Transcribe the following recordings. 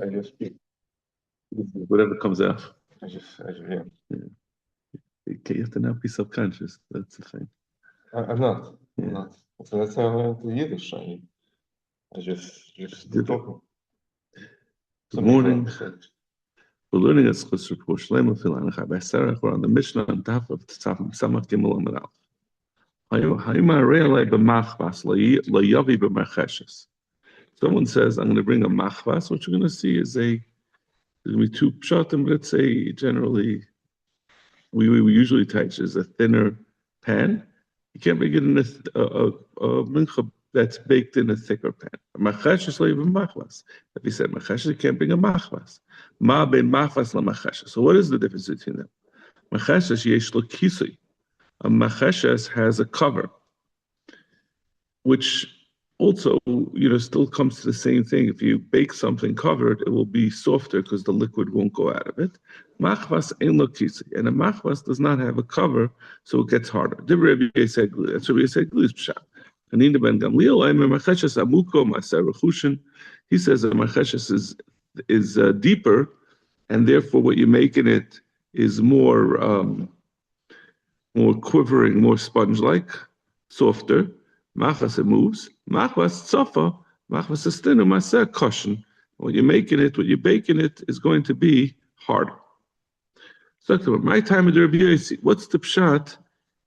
I just speak. Whatever comes out. Yeah. You have to not be subconscious. That's the thing. I'm not. Yeah. I'm not. So that's how I learned the Yiddish. I just talking. Good morning. We're learning at Schus Report Shlema Filanach by Sarah. We're on the Mishnah on top of Tzafim Samach Gimel Amar Aleph. Hayma Re'alei b'machvas layavi b'marcheshes. Someone says, I'm going to bring a machvas. What you're going to see is there's going to be two pshatim, but let's say generally, we usually teach is a thinner pan. You can't bring it in a mincha that's baked in a thicker pan. A marcheshes layavi b'machvas. If he said marcheshes, you can't bring a machvas. Ma ben machvas la marcheshes. So what is the difference between them? Marcheshes yesh lo kisui. A marcheshes has a cover, which also, still comes to the same thing. If you bake something covered, it will be softer because the liquid won't go out of it. Machvas ein lo kisi, and a machvas does not have a cover, so it gets harder. That's Rabbi Yisrael Gli's pshat. Hanina ben Gamliel, marcheshes amuko maser rechushin. He says that marcheshes is deeper, and therefore what you make in it is more quivering, more sponge-like, softer. Machvas, it moves. Machvas tzofa. Machvas is thinner. Maser cushion. What you're baking it is going to be harder. So my time with Rabbi Yossi. What's the pshat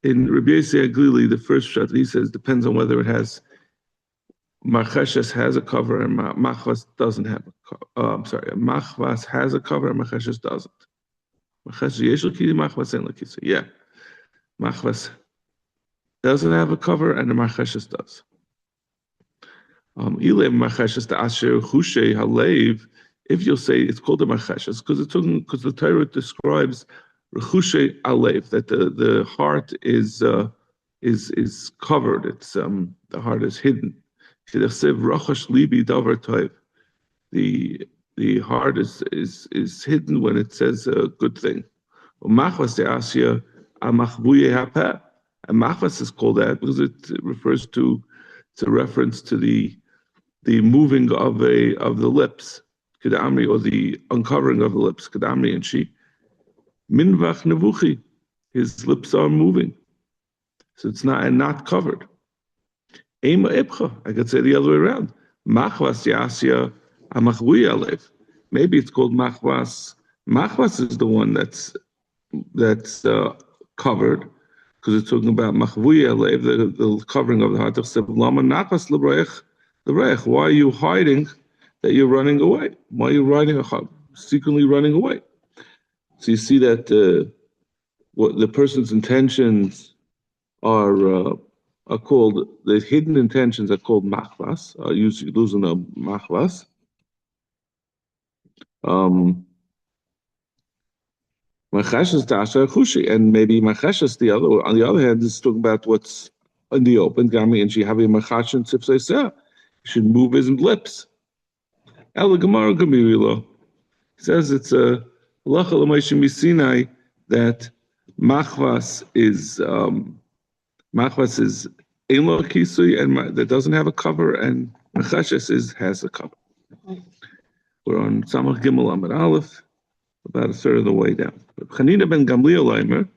in Rabbi Yossi Aglili? The first pshat he says depends on whether it has marcheshes has a cover and machvas doesn't have a cover. Machvas has a cover and marcheshes doesn't. Marcheshes yesh l'kisi, machvas en l'kisi. Yeah, machvas doesn't have a cover, and the marcheshes does. If you'll say it's called the marcheshes because the Torah describes rechushe alev, that the heart is covered. It's the heart is hidden. The heart is hidden when it says a good thing. And machvas is called that because it refers to, it's a reference to the moving of the lips, kedamri, or the uncovering of the lips, kedamri and she. Minvach nevuchi, his lips are moving, so it's not covered. Ema ipcha, I could say the other way around. Machvas yasya amachvui alev. Maybe it's called machvas. Machvas is the one that's covered. Because it's talking about machvuya alev, the covering of the heart. Why are you hiding that you're running away? Why are you secretly running away? So you see that what the person's intentions are called, the hidden intentions are called machvas. Using a machvas. Marcheshes dasha chushi, and maybe marcheshes on the other hand is talking about what's in the open. Gami and shehavi marchashin tzipsei should move his lips. El Gemara Gamirilo says it's a halacha l'maishem misinai that machvas is ein lo kisui, and that doesn't have a cover, and marcheshes has a cover. We're on Samach Gimel Amar Aleph, about a third of the way down. Hanina ben Gamliel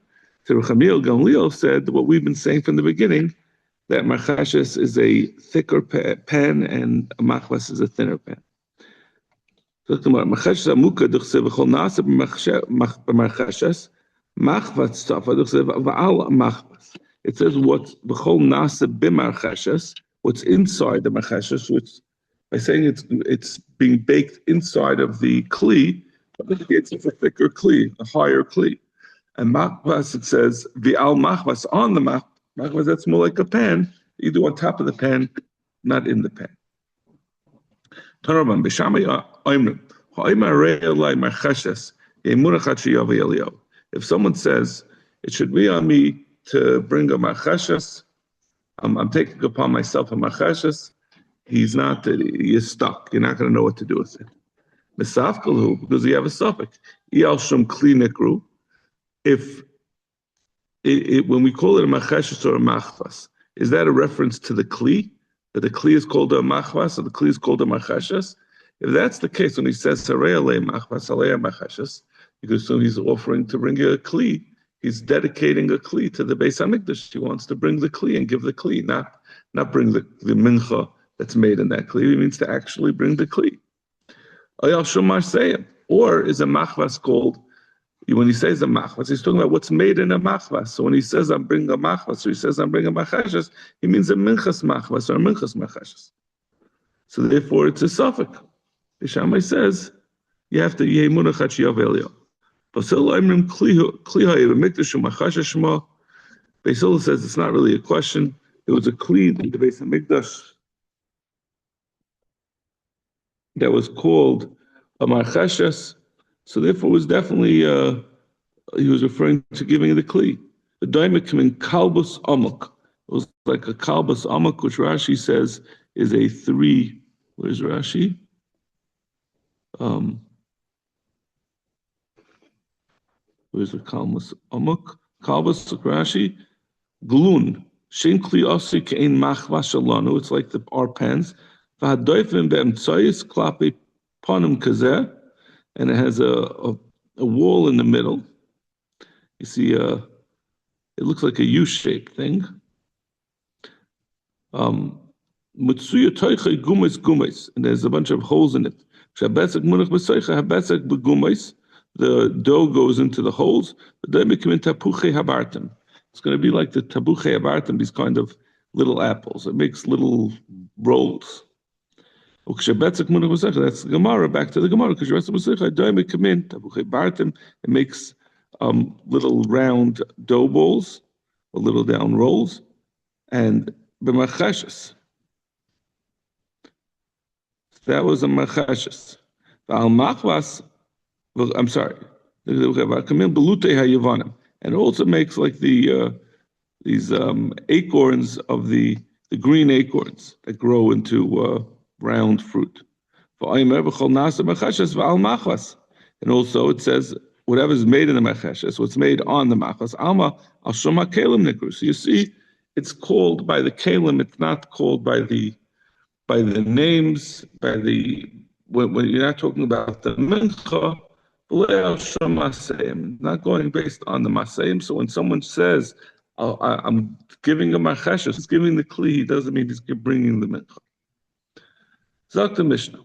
Gamliel said what we've been saying from the beginning, that marcheshes is a thicker pan and a machvas is a thinner pan. So marcheshes amuka d'chsev v'chol nasa b'marcheshes machvas tzafa d'chsev v'al machvas. It says what's v'chol nasa b'marcheshes, what's inside the marcheshes, which by saying it's being baked inside of the kli. It's a thicker kli, a higher kli. And machvas, it says, v'al machvas, on the machvas, that's more like a pan. You do on top of the pan, not in the pan. If someone says, it should be on me to bring a marcheshes, I'm taking upon myself a marcheshes, you're stuck. You're not going to know what to do with it. Because you have a suffix. If when we call it a macheshes or a machvas, is that a reference to the kli? That the kli is called a machvas or the kli is called a macheshes? If that's the case, when he says Harei alei machvas alei machashes, you can assume he's offering to bring a kli. He's dedicating a kli to the Beis Hamikdash. He wants to bring the kli and give the kli, not bring the mincha that's made in that kli. He means to actually bring the kli. Or is a machvas called, when he says a machvas, he's talking about what's made in a machvas. So when he says I'm bringing a machvas, or he says I'm bringing a machashes, he means a minchas machvas or a minchas machashes. So therefore it's a suffix. The Shammai says you have to yemunach hachiyav elio. Basil imrim kliha evamikdash umachashes shema. Basil says it's not really a question. It was a kli in the Beis Hamikdash that was called a machashes. So therefore it was definitely he was referring to giving the kli. The diamond came in kalbus amok. It was like a kalbus amok, which Rashi says is a 3. Where's Rashi? Where's the kalbus amok? Kalbus Rashi glun shein kli asi kein machvas shalanu. It's like our pens. V'hadoifim be'emtzayis klapi panim kazeh, and it has a wall in the middle. You see, it looks like a U-shaped thing. Mitsuya toicha gumes, and there's a bunch of holes in it. The dough goes into the holes. It's going to be like the tabuche habartim, these kind of little apples. It makes little rolls. That's the Gemara. Back to the Gemara, because it makes little round dough balls, or little down rolls, and b'machashes. That was a machashes. I'm sorry. And it also makes like these acorns of the green acorns that grow into round fruit. And also it says whatever is made in the machashes, what's made on the machas, alma al shoma kelim nikru. So you see, it's called by the kelim. It's not called by the names. When you're not talking about the mincha, not going based on the maseim. So when someone says, I'm giving a machashes, he's giving the kli, doesn't mean he's bringing the mincha. Zak the Mishnah.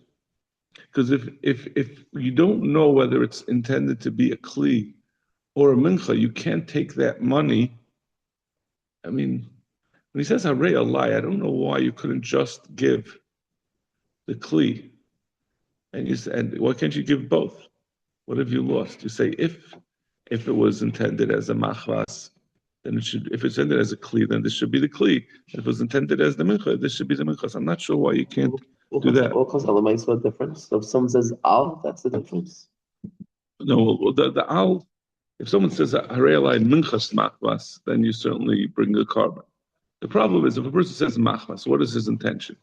Because if you don't know whether it's intended to be a kli or a mincha, you can't take that money. I mean, when he says harei alai, I don't know why you couldn't just give the kli, and why can't you give both? What have you lost? You say if it was intended as a machvas, then it should. If it's intended as a kli, then this should be the kli. If it was intended as the mincha, this should be the mincha. I'm not sure why you can't do that. What makes a difference? So if someone says al, that's the difference. No, the al. If someone says harei alai minchas machvas, then you certainly bring a carbon. The problem is if a person says machvas, what is his intention?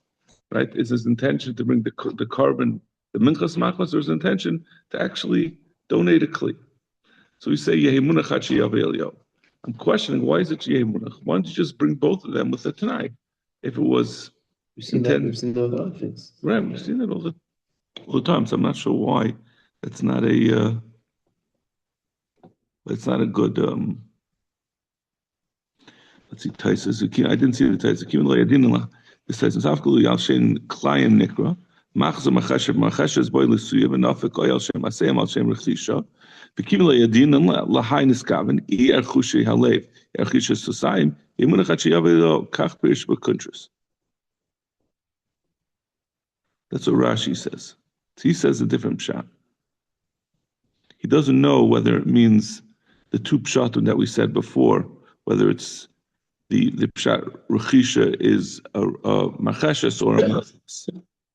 Right? Is his intention to bring the carbon, the minchas machvas, or his intention to actually donate a kli? So we say yehimunach hachiyav elio. I'm questioning why is it yehimunach? Why don't you just bring both of them with the tanai? If it was intended, we've seen those options. Right, we've seen it all the time. So I'm not sure why it's not a. It's not a good. Let's see. Taisus. I didn't see the Taisus. This says Afkalu Yalshin Klayim Nikra. Machza Machashev Machashes Boy Lisuya Benafik Oyal Shem Asayim Al Shem Rechisha. Bekimla Yadin and Lahai Niskaven Erchushi Halev Erchisha Susaim Imunachachiyavelo Kach Pirish Bakuntras. That's what Rashi says. He says a different pshat. He doesn't know whether it means the two pshatim that we said before, whether it's the pshat rechisha is a machashes or a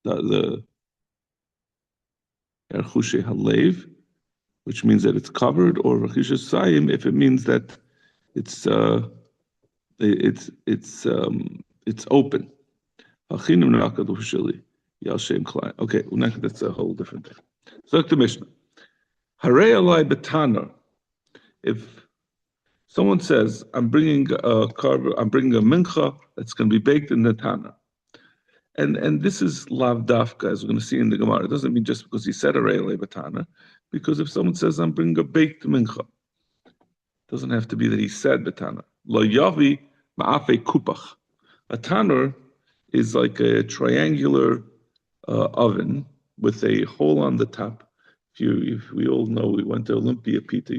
the erchushe halev, which means that it's covered, or rechisha sayim if it means that it's open. Okay, that's a whole different thing. So the Mishnah. Harei alai betana. If someone says, I'm bringing a mincha that's going to be baked in the tana, And this is lav dafka, as we're going to see in the Gemara. It doesn't mean just because he said arei batana, because if someone says I'm bringing a baked mincha, it doesn't have to be that he said batana. Lo yavi ma'afe kupach. A tanner is like a triangular oven with a hole on the top. If we all know, we went to Olympia, Peter.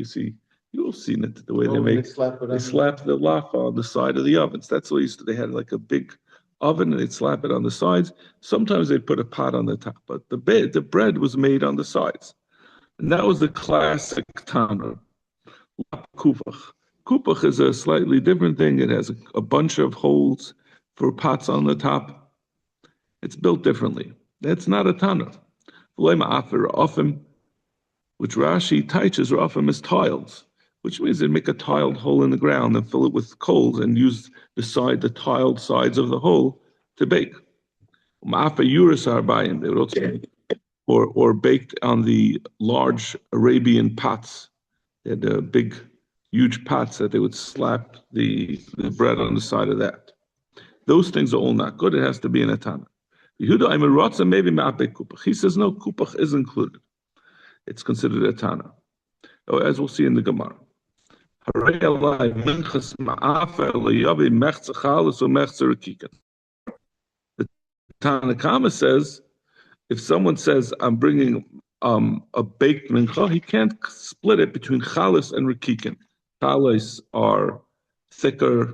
You all seen it the way they make. They slap the lafa on the side of the ovens. That's what they had like a big oven and they'd slap it on the sides. Sometimes they'd put a pot on the top, but the bread was made on the sides, and that was the classic tanner. Kupach. Kupach is a slightly different thing. It has a bunch of holes for pots on the top. It's built differently. That's not a tanner. Which Rashi teaches often as tiles, which means they make a tiled hole in the ground and fill it with coals and use the tiled sides of the hole to bake. They would also or baked on the large Arabian pots. They had big, huge pots that they would slap the bread on the side of that. Those things are all not good. It has to be in a tanner. Yehuda Aimer maybe ma'ape kupach. He says no, kupach is included. It's considered a tana, as we'll see in the Gemara. The Tanakama says, if someone says, I'm bringing a baked mincha, he can't split it between chalas and rikikin. Chalas are thicker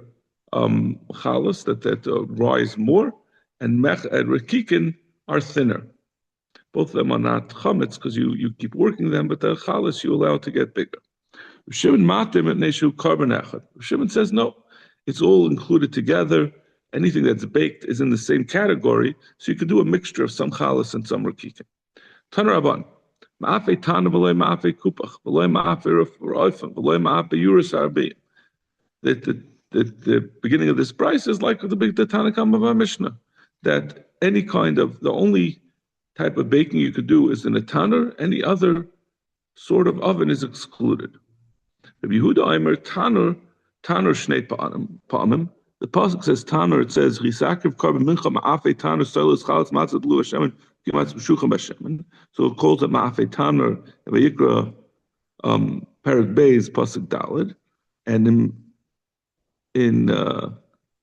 chalas that rise more, and rikikin are thinner. Both of them are not chametz because you keep working them, but the chalas you allow to get bigger. Shimon says no, it's all included together. Anything that's baked is in the same category, so you could do a mixture of some chalas and some rakikin. Tana Rabban, ma'afe tana v'loy ma'afe kupach, v'loy ma'afe roifim, v'loy ma'afe yuris harbi. The beginning of this price is like the Tanakam of our Mishnah, that any kind of, the only type of baking you could do is in a tanner. Any other sort of oven is excluded. Rabbi Yehuda Aimer tanner shnei pa'amim. The pasuk says tanner. It says Risakriv karban mincha ma'afe tanner solos chalatz matzah lu hashemen kimatz b'shucham b'shemen. So it calls it ma'afe tanner. Vayikra Perek Beis pasuk Daled, and in the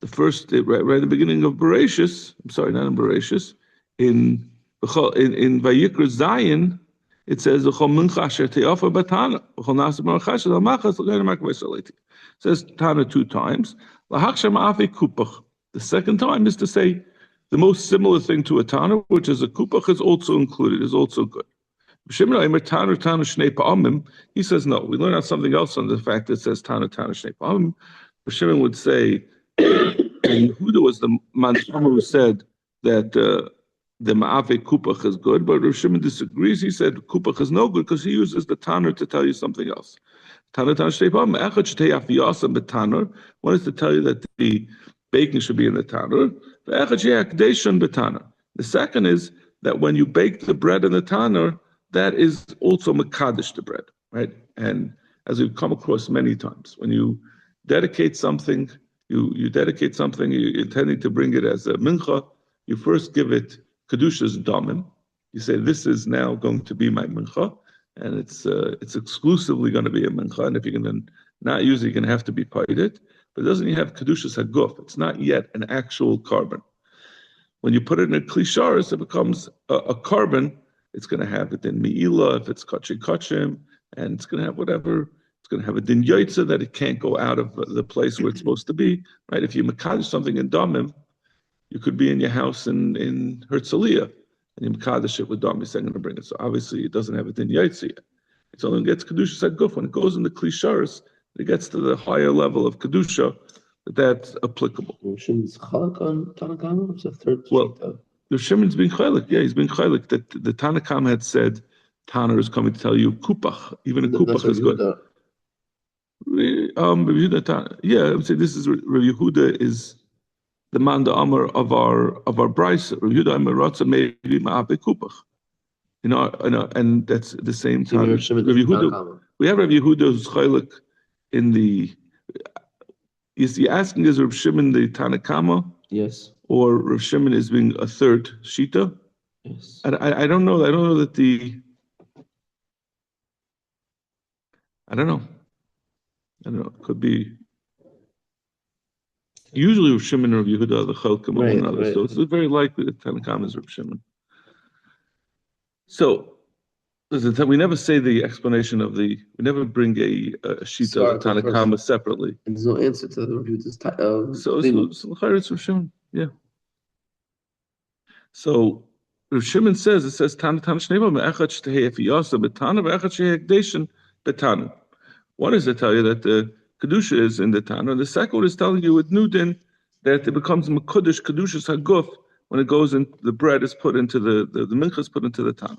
first right at the beginning of Bereshis. I'm sorry, not in Bereshis. In Vayikra Zion, it says, it says Tana 2 times. The second time is to say the most similar thing to a Tana, which is a kupach, is also included, is also good. He says, no, we learn out something else on the fact that it says Tana Shnei Pa'amim. Shimon would say, Yehuda was the man who said that the ma'afe kupach is good, but Rav Shimon disagrees. He said kupach is no good because he uses the tanner to tell you something else. One is to tell you that the baking should be in the tanner. The second is that when you bake the bread in the tanner, that is also mekadesh the bread, right? And as we've come across many times, when you dedicate something, you're intending to bring it as a mincha, you first give it Kedusha's damim. You say, this is now going to be my mincha, and it's exclusively going to be a mincha, and if you're going to not use it, you're going to have to be paid it. But it doesn't have Kedusha's haguf. It's not yet an actual carbon. When you put it in a klisharis, it becomes a carbon. It's going to have it in me'ilah, if it's kachim, and it's going to have whatever. It's going to have a din yaitza that it can't go out of the place where it's supposed to be, right? If you mekadesh something in damim, you could be in your house in Herzliya, and you mekadesh it with dam. You're saying going to bring it. So obviously it doesn't have a din yaitza yet. It's only gets kedusha saguf when it goes in the klisharis. It gets to the higher level of kedusha that's applicable. Shimon's chalak on Tanakama. It's a third. Well, the Shimon's being chaylik. Yeah, he's been chaylik that the Tanakam had said Tanner is coming to tell you kupach. Even a kupach is good. Yeah, I would say this is Rav Yehuda is the man the Amar of our brisa. Rav Yehuda Amar Ratza maybe ma'ape kupach. And that's the same time. Rav Yehuda, we have Rav Yehuda who's chaylik in the. Is he asking is Rav Shimon the Tanakama? Yes. or Rav Shimon is being a third shita. Yes. I don't know. I don't know that I don't know. It could be. Usually Rav Shimon or Rav Yehuda are the Chalkim or one another. So it's very likely that Tanakam is Rav Shimon. So we never say the explanation of we never bring a shita of Tanakama separately. And there's no answer to the review this time. So it's Rav Shimon, yeah. So Rav Shimon says Tana Shneva me'echad shtehei efiyasa betana ve'echad shtehei hekdeshin betana. One is to tell you that the kedusha is in the Tana, and the second one is telling you with Nudin that it becomes mekudesh kedushas haguf when it goes in. The bread is put into the mincha is put into the Tana.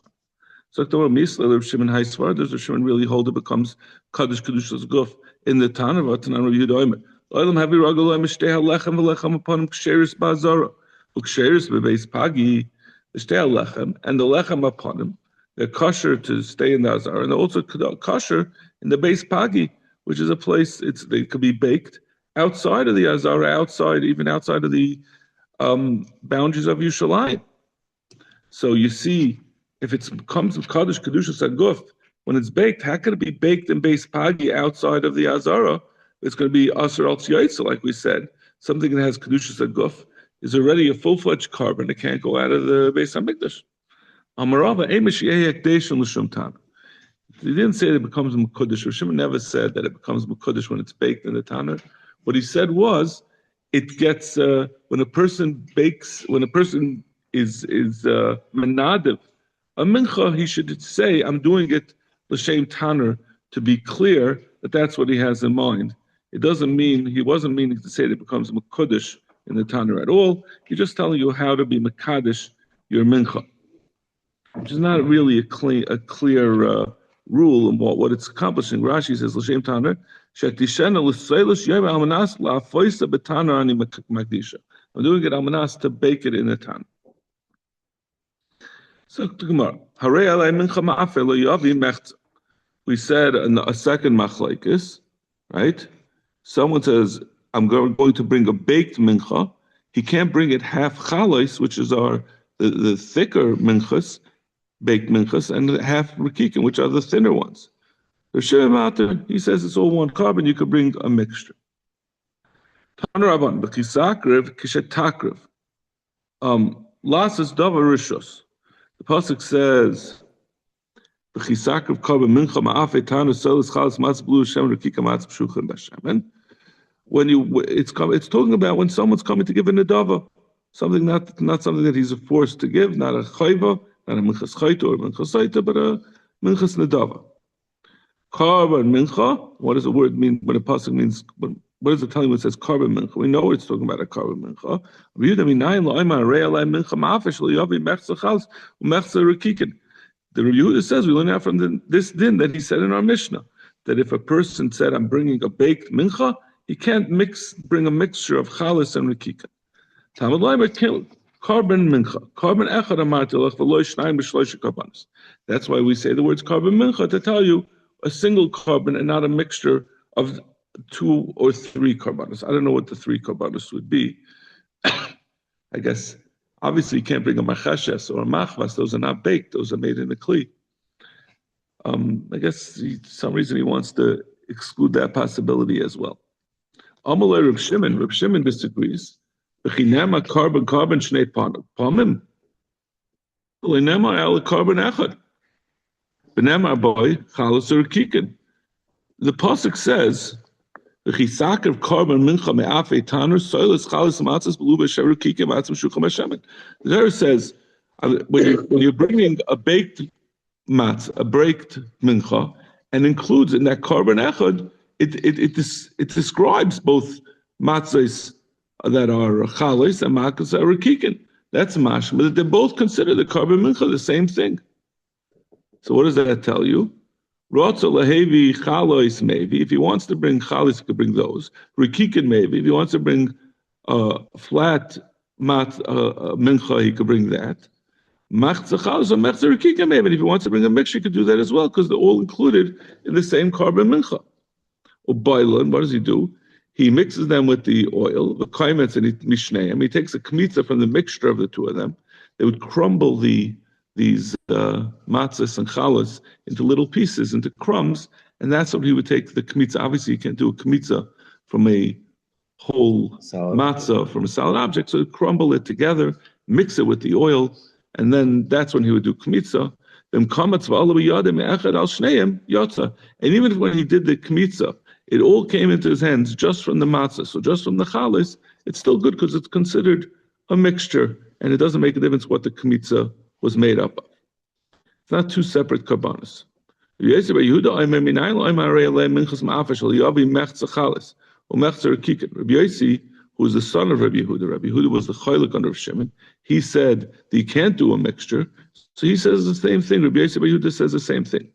So Dr. Misla, Rav Shimon Haisvar, does Rav Shimon really hold it becomes Kaddish Kedushas Guf in the Tana of Atanan Rav Yehuda? Oilam Havi Ragolai Mishteh HaLechem VeLechem upon him Ksheris Ba'azara. Ksheris Bebeis Pagi, Mishteh HaLechem, and the Lechem upon him. They're kosher to stay in the Azara, and they're also kosher in the Beis Pagi, which is a place, they could be baked outside of the Azara, even outside of the boundaries of Yerushalayim. So you see, if it comes with Kaddish Kedushas Haguf, when it's baked, how can it be baked in Beis Pagi outside of the Azara? It's going to be Asar al Tziyotza, like we said. Something that has Kedushas Haguf is already a full-fledged carbon. It can't go out of the Beis HaMikdash. Amarava Emish Yeh Hekdesh L'Shum Tana. He didn't say that it becomes Mekudesh. Rav Shimon never said that it becomes Mekudesh when it's baked in the Tana. What he said was, it gets when a person bakes, when a person is menadiv a mincha, he should say, "I'm doing it l'shem Tanner," to be clear that that's what he has in mind. It doesn't mean he wasn't meaning to say that it becomes mekudesh in the Tanner at all. He's just telling you how to be mekadesh your mincha, which is not really a clear rule in what it's accomplishing. Rashi says l'shem Tanner shektishena l'seilish yom almanas la'afoisa b'Tanner ani makdisha. I'm doing it almanas to bake it in the Tanner. So Gemara, we said a second machlekes, right? Someone says, I'm going to bring a baked mincha. He can't bring it half chalais, which is the thicker minchas, baked minchas, and half rikikin, which are the thinner ones. He says it's all one carbon. You could bring a mixture. Lasas davar rishos. The pasuk says, "B'chisakrav carbon mincha ma'afei tanu solis chalas matz blue shem rekika matz pshuchem b'shemen." When it's talking about when someone's coming to give a nedava, something not something that he's forced to give, not a chayva, not a minchas chayta or minchas chayta, but a minchas nedava. Carbon mincha. What does the word mean when a pasuk means? What does it tell you when it says carbon mincha? We know it's talking about a carbon mincha. The Yehuda says we learn out from this din that he said in our Mishnah that if a person said, "I'm bringing a baked mincha," he can't bring a mixture of chalas and rikikin. Carbon mincha, carbon echad amartilach v'loy shnayim b'shloisha karbanos. That's why we say the words carbon mincha to tell you a single carbon and not a mixture of 2 or 3 karbanos. I don't know what the 3 karbanos would be. I guess obviously you can't bring a machashes or a machvas. Those are not baked. Those are made in a kli. I guess for some reason he wants to exclude that possibility as well. Amalei Reb Shimon disagrees. B'chinema carbon shnei pamim. L'nema el carbon echad. B'nema boy chalas or kikin. The pasuk says, "V'chisakrav carbon mincha me'afei tanur soilas chalas matzas beluba shever kikim matzim shucham hashemen." The Torah says when you're bringing a baked matz, a baked mincha, and includes in that carbon echad, it describes both matzos that are chalas and matzos that are kikin. That's mashma that they both consider the carbon mincha the same thing. So what does that tell you? Maybe if he wants to bring chalis, he could bring those. Rikikin maybe if he wants to bring flat mat mincha, he could bring that. Machza chalis or machza rikikin maybe. And if he wants to bring a mixture, he could do that as well because they're all included in the same carbon mincha. Or bailan, what does he do? he mixes them with the oil, the kaimetz and mishneim. He takes a kmitza from the mixture of the two of them. They would crumble these matzahs and chalas into little pieces, into crumbs, and that's what he would take the kmitza. Obviously, you can't do a kmitza from a whole matzah, from a solid object, so he'd crumble it together, mix it with the oil, and then that's when he would do kmitza. And even if when he did the kmitza, it all came into his hands just from the matzah, so just from the chalas, it's still good because it's considered a mixture, and it doesn't make a difference what the kmitza was made up of. It's not two separate karbanos. Rabbi Yossi, who is the son of Rabbi Yehuda was the chaylik under Shimon. He said that you can't do a mixture, so he says the same thing. Rabbi Yehuda says the same thing.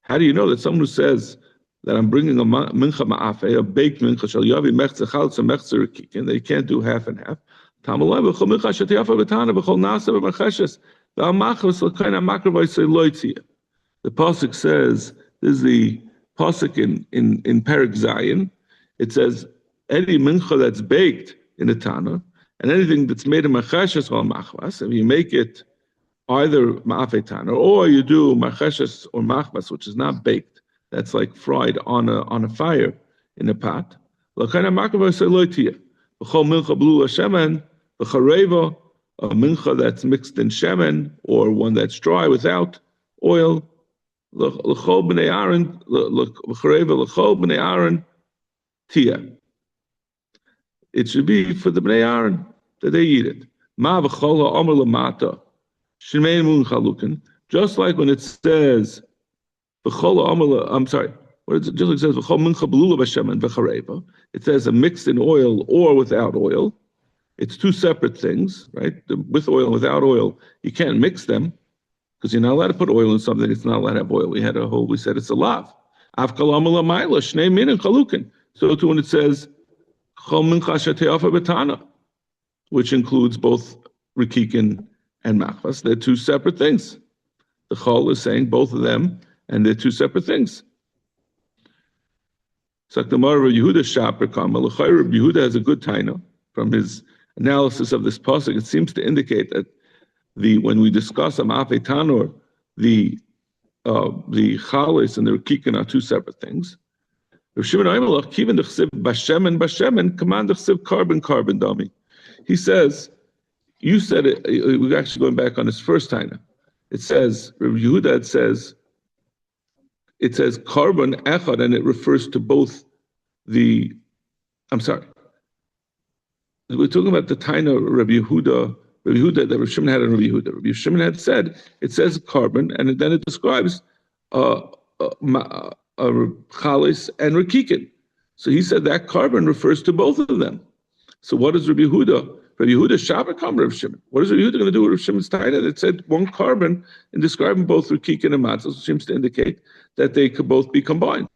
How do you know that someone who says that I'm bringing a mincha ma'afe, a baked mincha, shall yavi mechza chalas and mechza rekikin, that you can't do half and half? The pasuk says, this is the pasuk in Perek Zayin. It says, any mincha that's baked in a tana, and anything that's made of macheshes or machvas, if you make it either ma'afe tana, or you do macheshes or machvas, which is not baked, that's like fried on a fire in a pot. A mincha that's mixed in shemen, or one that's dry without oil. It should be for the Bnei Aaron that they eat it. Just like when it says, I'm sorry, just like it says, it says a mixed in oil or without oil. It's two separate things, right? With oil and without oil, you can't mix them because you're not allowed to put oil in something it's not allowed to have oil. We said it's a lav. So too when it says, which includes both rikikin and machvas, they're two separate things. The chol is saying both of them, and they're two separate things. Yehuda has a good taina from his analysis of this pasuk. It seems to indicate that when we discuss a ma'afe tanur, the chalis and the rikikin are two separate things. He says, you said it, we're actually going back on his first taina. It says, Rabbi Yehuda, it says carbon echad, and it refers to both I'm sorry. We're talking about the taina Rabbi Yehuda that Rabbi Shimon had on Rabbi Yehuda. Rabbi Shimon had said, it says carbon, and then it describes chalis and rikikin. So he said that carbon refers to both of them. So what is Rabbi Yehuda? Rabbi Yehuda Shabbat come Rabbi Shimon. What is Rabbi Yehuda going to do with Rabbi Shimon's taina that said one carbon in describing both rikikin and matzah, which seems to indicate that they could both be combined.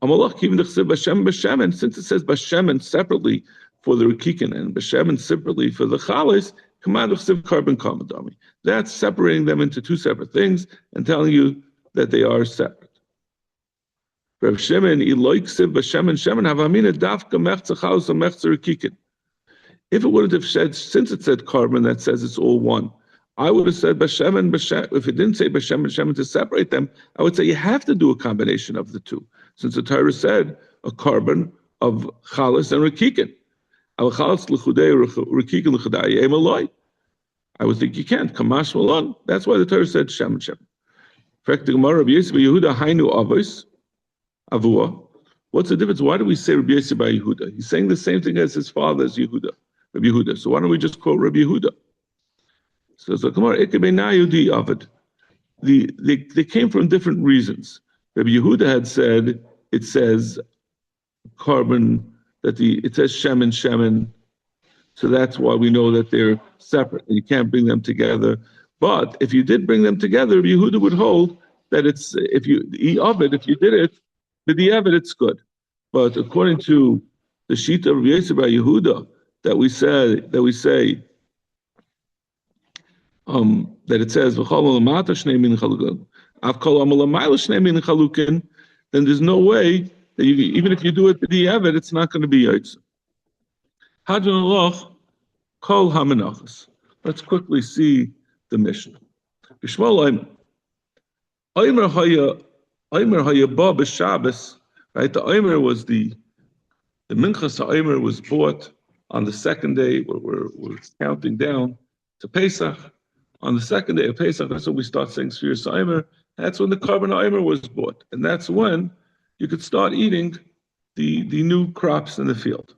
Amalach kivin d'chsev b'shem b'shemen, since it says b'shemen separately for the rikikin and b'shemen separately for the chalis, command d'chsev carbon kamadami. That's separating them into two separate things and telling you that they are separate. Rav Shimon iloy ksev b'shemen shemen havamina dafka mechza chalos and mechza rikikin. If it wouldn't have said, since it said carbon, that says it's all one, I would have said b'shemen, if it didn't say b'shemen to separate them, I would say you have to do a combination of the two. Since the Torah said a carbon of chalas and rikikin. I would think you can't. Kamash malon. That's why the Torah said shem and shem. What's the difference? Why do we say Rabbi Yossi by Yehuda? He's saying the same thing as his father, as Yehuda, Rabbi Yehuda. So why don't we just quote Rabbi Yehuda? So they came from different reasons. Rabbi Yehuda had said it says carbon, it says shemen, so that's why we know that they're separate. You can't bring them together. But if you did bring them together, Rabbi Yehuda would hold that if you did it, with the Evid, it's good. But according to the Shita of Rabbi Yossi by Yehuda, that we say that it says then there's no way Even if you do it b'di'evet, it's not going to be yotze. Hadron loch kol hamenachos. Let's quickly see the Mishnah. B'shmol Omer haya ba b'Shabbos. Right, the Omer was the Minchas Omer was bought on the second day. We're counting down to Pesach. On the second day of Pesach, that's when we start saying Sfiras Omer. That's when the Korban Omer was bought, and that's when you could start eating the new crops in the field.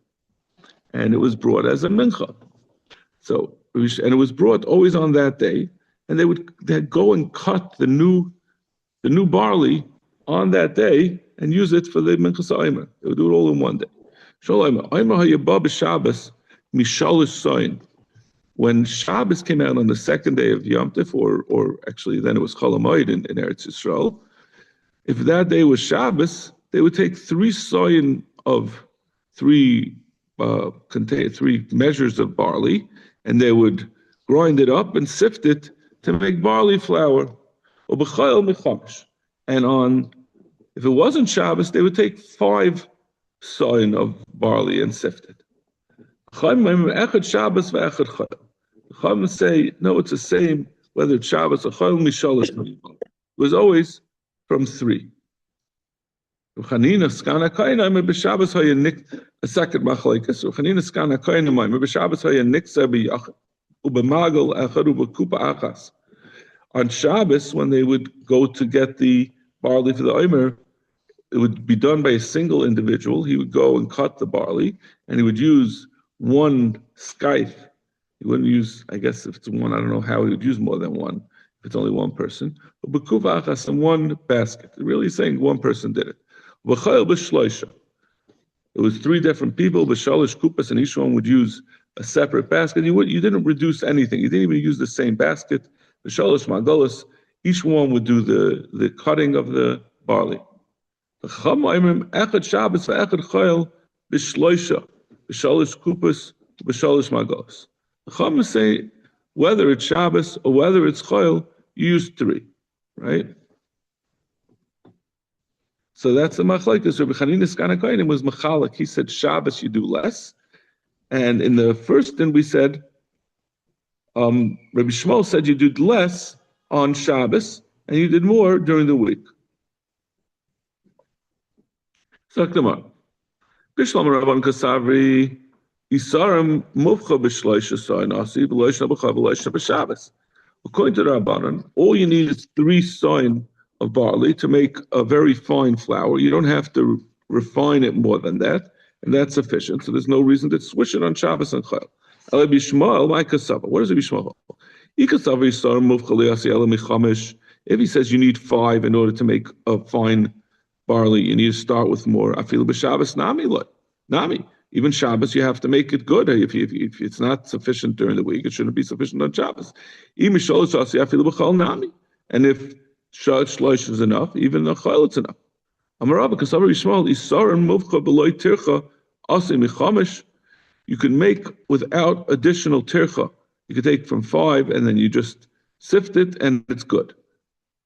And it was brought as a mincha. So, and it was brought always on that day, and they'd go and cut the new barley on that day and use it for the minchas Omer. They would do it all in one day. When Shabbos came out on the second day of Yom Tov, or actually then it was Chol Hamoed in Eretz Yisrael, if that day was Shabbos, they would take 3 soin of 3 measures of barley, and they would grind it up and sift it to make barley flour. And if it wasn't Shabbos, they would take 5 soin of barley and sift it. The say, no, it's the same, whether it's Shabbos or Chol Mishalosh. It was always from 3. A second machlekes. Chanina skana kaina ma'im. B'Shabbos haya niksa b'yachid ubemagal echad ubekupa achas. On Shabbos, when they would go to get the barley for the Omer, it would be done by a single individual. He would go and cut the barley, and he would use 1 scythe. He wouldn't use, I guess if it's 1, I don't know how he would use more than 1, if it's only 1 person. Ubekupa achas, in 1 basket. They're really saying 1 person did it. It was 3 different people, b'shalosh kupas, and each one would use a separate basket. You didn't reduce anything. You didn't even use the same basket. B'shalosh magalos, each one would do the cutting of the barley. Echad Shabbos v'echad chayil b'shloisha, b'shalosh kupas, b'shalosh magalos. The Chacham say whether it's Shabbos or whether it's chayil, you use 3, right? So that's the machlekes. Rabbi Chanina Skana Kohanim was machalak. He said Shabbos you do less, and in the first din we said Rabbi Shmuel said you did less on Shabbos and you did more during the week. Sakdamar. Bishlam Rabban Kasavri Isarim Mufcha B'Shloisha Soinasi B'Loisha B'Chav B'Loisha B'Shabbos. According to the Rabbanan, all you need is 3 soin of barley to make a very fine flour. You don't have to refine it more than that, and that's sufficient. So there's no reason to swish it on Shabbos and Chayil. What does it Bishmael? If he says you need 5 in order to make a fine barley, you need to start with more. Nami. Even Shabbos, you have to make it good. If it's not sufficient during the week, it shouldn't be sufficient on Shabbos. And if Shlosh is enough, even the Chayil it's enough. You can make without additional tircha. You can take from 5 and then you just sift it and it's good.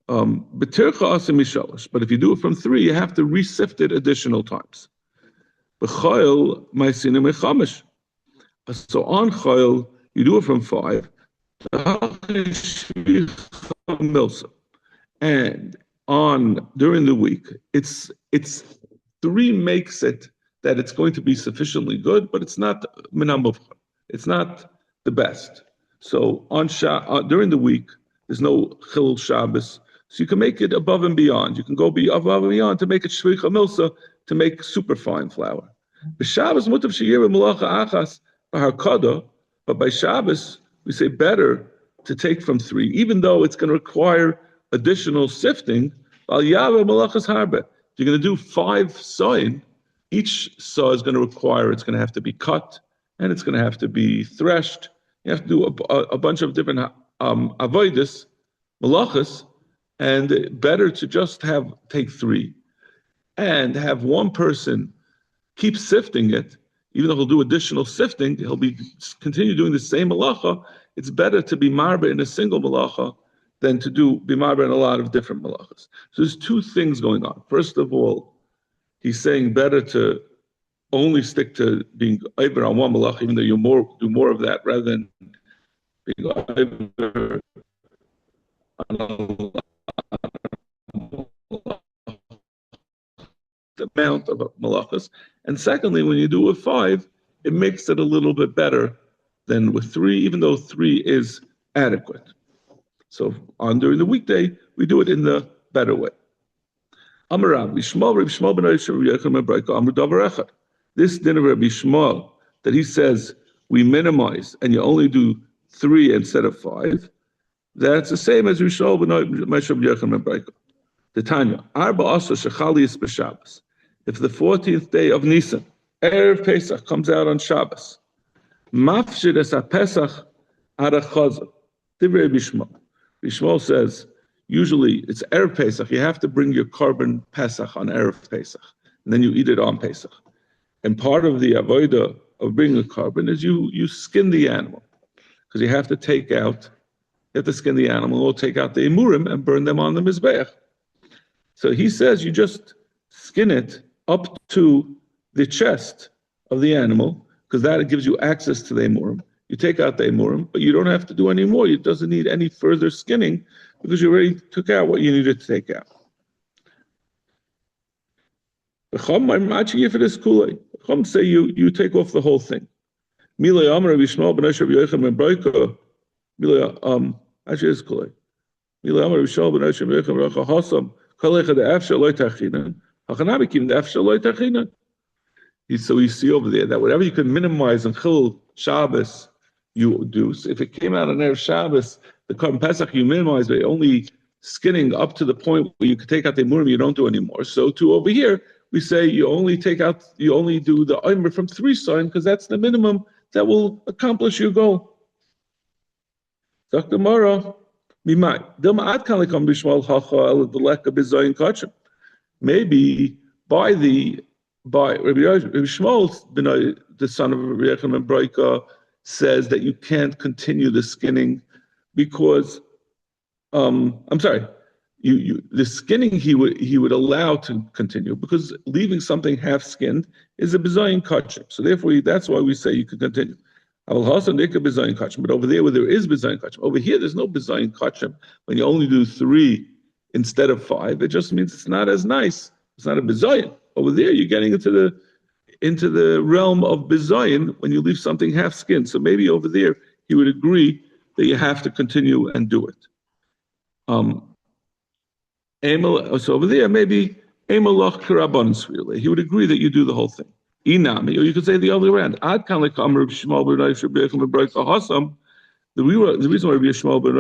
But if you do it from 3, you have to re-sift it additional times. So on Chayil, you do it from 5. And during the week, it's 3 makes it that it's going to be sufficiently good, but it's not minamov. It's not the best. So during the week, there's no chilul Shabbos, so you can make it above and beyond. You can go above and beyond to make it shvicha milsa, to make super fine flour. B'Shabbos mutav sheyir b'malacha achas b'harkada, but by Shabbos we say better to take from 3, even though it's going to require additional sifting. You're going to do 5 soin. Each saw is going to require, it's going to have to be cut, and it's going to have to be threshed. You have to do a bunch of different avodas, malachas, and better to just take 3 and have 1 person keep sifting it. Even though he'll do additional sifting, he'll continue doing the same malacha. It's better to be marba in a single malacha than to be marba in a lot of different malachas. So there's 2 things going on. First of all, he's saying better to only stick to being over on one malach, even though you do more of that rather than being over on the amount of malachas. And secondly, when you do with 5, it makes it a little bit better than with 3, even though 3 is adequate. So during the weekday, we do it in the better way. This din of Rabbi Shmuel that he says we minimize and you only do 3 instead of 5, that's the same as Rishol B'Meshab Yechon Mebraika. The Tanya, Arba Asa Shechalias B'Shabbos. If the 14th day of Nisan, Erev Pesach, comes out on Shabbos, Mafshid es HaPesach Ara Chazah. Divrei Bishmol. Bishmol says, usually it's Erev Pesach, you have to bring your carbon Pesach on Erev Pesach, and then you eat it on Pesach. And part of the avodah of bringing a carbon is you skin the animal, because you have to skin the animal, or take out the imurim and burn them on the mizbeach. So he says you just skin it up to the chest of the animal, because that gives you access to the imurim. You take out the imurim, but you don't have to do any more. It doesn't need any further skinning, because you already took out what you needed to take out. Chum say you take off the whole thing. Actually, it's Kulei. So we see over there that whatever you can minimize until Shabbos, you do. So if it came out on Erev Shabbos, the Korban Pesach you minimize by only skinning up to the point where you could take out the Murim, you don't do anymore. So to over here, we say you only do the Omer from 3 sign, because that's the minimum that will accomplish your goal. Maybe by Rabbi Shmuel, the son of Rabbi Yechon ben Broika, says that you can't continue the skinning because the skinning he would allow to continue, because leaving something half skinned is a bizayin kachim. So therefore, that's why we say you can continue. But over there where there is bizayin kachim, over here there's no bizayin kachim. When you only do 3 instead of 5, it just means it's not as nice. It's not a bizayin. Over there you're getting into the realm of bizayin when you leave something half skinned. So maybe over there he would agree that you have to continue and do it. So over there, maybe he would agree that you do the whole thing. Inami, or you could say the other way around. The reason why Rabbi Shmuel ben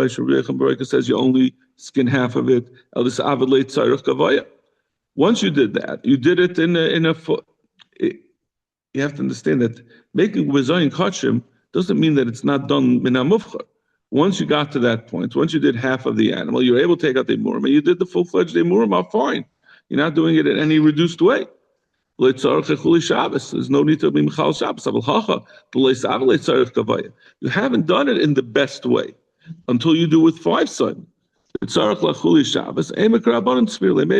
Broika says you only skin half of it. Once you did that, you did it in a foot. You have to understand that making bizayin kachim doesn't mean that it's not done min hamufchar. Once you got to that point, once you did half of the animal, you were able to take out the imurim, and you did the full-fledged imurim, fine. You're not doing it in any reduced way. There's no need to be Michal Shabbos. You haven't done it in the best way until you do with 5 son. Maybe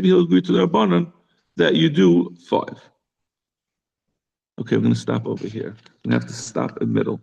he'll agree to the Rabbanan that you do 5. Okay, we're going to stop over here. We're going to have to stop in the middle.